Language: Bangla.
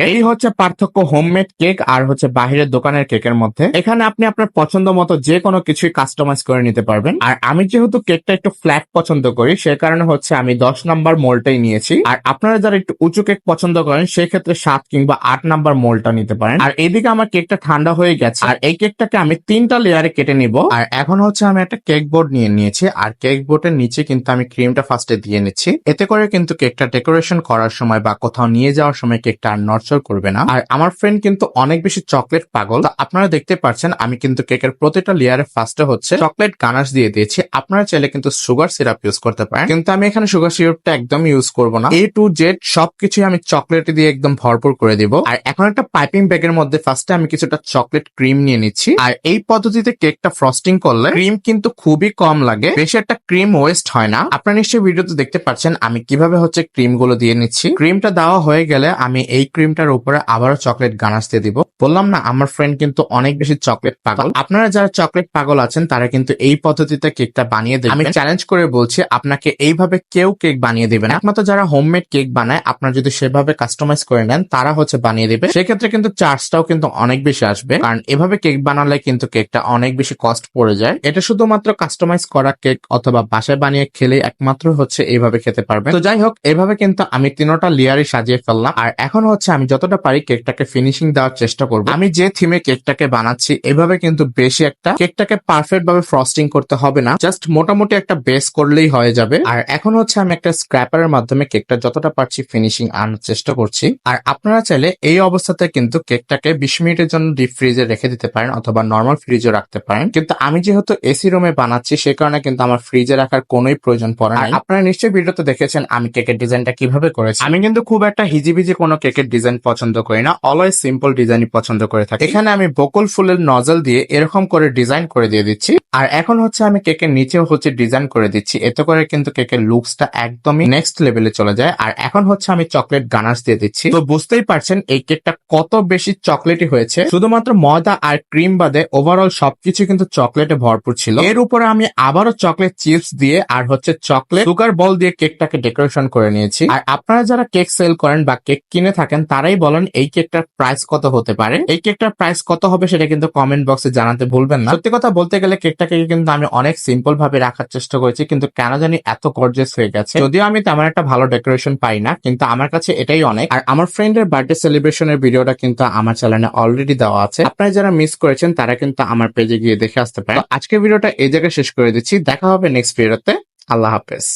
থাকে। এই হচ্ছে পার্থক্য হোমমেড কেক আর হচ্ছে বাহিরের দোকানের কেকের মধ্যে। এখানে আপনি আপনার পছন্দ মতো যে কোনো কিছুই কাস্টমাইজ করে নিতে পারবেন। আর আমি যেহেতু কেকটা একটু ফ্ল্যাট পছন্দ করি, সে কারণে হচ্ছে আমি 10 নাম্বার মোল্ডটাই নিয়েছি। আর আপনারা যারা একটু উঁচু কেক পছন্দ করেন সেই ক্ষেত্রে 7 কিংবা 8 নাম্বার মোল্ডটা নিতে পারেন। আর এইদিকে আমার কেকটা ঠান্ডা হয়ে গেছে, আর এই কেকটাকে আমি 3টা লেয়ারে কেটে নিব। আর এখন হচ্ছে আমি একটা কেক বোর্ড নিয়ে নিয়েছি, আর কেক বোর্ডের নিচে কিন্তু আমি ক্রিমটা ফার্স্টে দিয়ে নিচ্ছি। এতে করে কিন্তু কেকটা ডেকোরেশন করার সময় বা কোথাও নিয়ে যাওয়ার সময় কেকটা আর নড়চড় করবে না। আর আমার ফ্রেন্ড কিন্তু অনেক বেশি চকলেট পাগল, তো আপনারা দেখতে পাচ্ছেন আমি কিন্তু কেকের প্রতিটা লেয়ারে ফার্স্টে হচ্ছে চকলেট গানাশ দিয়ে দিয়েছি। আপনারা চাইলে কিন্তু সুগার সিরাপ ইউজ করতে পারেন, কিন্তু আমি এখানে সুগার সিরাপটা একদম ইউজ করব না। A to Z সবকিছুই আমি চকলেট দিয়ে একদম ভরপুর করে দিব। আর এখন একটা পাইপিং ব্যাগের মধ্যে ফার্স্টে আমি কিছুটা চকলেট ক্রিম নিয়ে নিচ্ছি। আর এই পদ্ধতিতে কেকটা ফ্রস্টিং করলে ক্রিম কিন্তু খুবই কম লাগে, বেশি একটা ক্রিম ওয়েস্ট হয় না। আপনারা নিশ্চয়ই ভিডিওতে দেখতে পাচ্ছেন আমি কিভাবে হচ্ছে ক্রিম গুলো দিয়ে নিচ্ছি। ক্রিমটা দেওয়া হয়ে গেলে আমি এই ক্রিমটার উপরে আবারও চকলেট গানাশ দিয়ে দিব। বললাম না আমার ফ্রেন্ড কিন্তু অনেক বেশি চকলেট পাগল। আপনারা যারা চকলেট পাগল আছেন তারা কিন্তু এই পদ্ধতিতে কেকটা বানিয়ে দেবেন। আমি চ্যালেঞ্জ করে বলছি আপনাকে এইভাবে কেউ কেক বানিয়ে দিবে না। একমাত্র যারা হোমমেড কেক বানায় আপনারা যদি সেভাবে কাস্টমাইজ করে নেন তারা হচ্ছে বানিয়ে দিবে। সেক্ষেত্রে কিন্তু চার্জটাও কিন্তু অনেক বেশি আসবে, কারণ এভাবে কেক বানালে কিন্তু কেকটা অনেক বেশি কস্ট পড়ে যায়। এটা শুধুমাত্র কাস্টমাইজ করা কেক অথবা বাসায় বানিয়ে খেলে একমাত্র হচ্ছে এইভাবে খেতে পারবেন। তো যাই হোক, এভাবে কিন্তু আমি 3টা লেয়ারই সাজিয়ে ফেললাম। আর এখন হচ্ছে আমি যতটা পারি কেকটাকে ফিনিশিং দেওয়ার চেষ্টা করব। আমি যে থিমে কেকটাকে বানাচ্ছি এভাবে কিন্তু বেশি একটা কেকটাকে পারফেক্ট ভাবে ফ্রস্টিং করতে হবে না, জাস্ট মোটামুটি একটা বেস করলেই হয়ে যাবে। আর এখন হচ্ছে আমি একটা স্ক্র্যাপারের মাধ্যমে কেকটা যতটা পারছি ফিনিশিং আনার চেষ্টা করছি। আর আপনারা চাইলে এই অবস্থাতে কিন্তু কেকটাকে 20 মিনিটের জন্য ডিপ ফ্রিজে রেখে দিতে পারেন অথবা নর্মাল ফ্রিজে রাখতে পারেন, কিন্তু আমি যেহেতু এসি রুমে বানাচ্ছি সে কারণে কিন্তু আমার ফ্রিজে রাখার কোনোই প্রয়োজন পড়ে না। আপনারা নিশ্চয়ই ভিডিওতে দেখেছেন আমি কেকের ডিজাইনটা কিভাবে করেছি। আমি কিন্তু খুব একটা হিজিবিজি কোনো কেকের ডিজাইন পছন্দ করি না, অলওয়েজ সিম্পল ডিজাইনই পছন্দ করে থাকি। এখানে আমি বকুল ফুলের নজল দিয়ে এরকম করে ডিজাইন করে দিয়ে দিচ্ছি। আর এখন হচ্ছে আমি কেকের নিচেও হচ্ছে ডিজাইন করে দিচ্ছি, এতে করে কিন্তু কেকের লুকসটা একদমই নেক্সট লেভেলে চলে যায়। আর এখন হচ্ছে আমি চকলেট গানাশ দিয়ে দিচ্ছি। তো বুঝতেই পারছেন এই কেকটা কত বেশি চকলেটই হয়েছে। শুধুমাত্র ময়দা আর ক্রিম বাদে ওভারঅল সবকিছু কিন্তু চকলেটে ভরপুর ছিল। এর উপরে আমি আবারও চকলেট চিপস দিয়ে আর হচ্ছে চকলেট সুগার বল দিয়ে কেকটাকে ডেকোরেশন করে নিয়েছি। আর আপনারা যারা কেক সেল করেন বা কেক কিনে থাকেন তারাই বলেন এই কেকটার প্রাইস কত হতে পারে। এই কেকটার প্রাইস কত হবে সেটা কিন্তু কমেন্ট বক্সে জানাতে ভুলবেন না। সত্যি কথা বলতে গেলে কেকটাকে কিন্তু আমি অনেক সিম্পল ভাবে রাখার চেষ্টা করেছি, কিন্তু কেন জানি এত গর্জিয়াস হয়ে গেছে। যদিও আমি তেমন একটা ভালো ডেকোরেশন পাই না, কিন্তু আমার কাছে এটাই অনেক। আর আমার ফ্রেন্ডের বার্থডে সেলিব্রেশনের ভিডিওটা কিন্তু আমার চ্যানেলে অলরেডি দেওয়া আছে, আপনারা যারা মিস করেছেন তারা কিন্তু আমার পেজে গিয়ে দেখে আসতে পারেন। আজকের ভিডিওটা এই জায়গায় শেষ করে দিচ্ছি, দেখা হবে নেক্সট ভিডিওতে। আল্লাহ হাফেজ।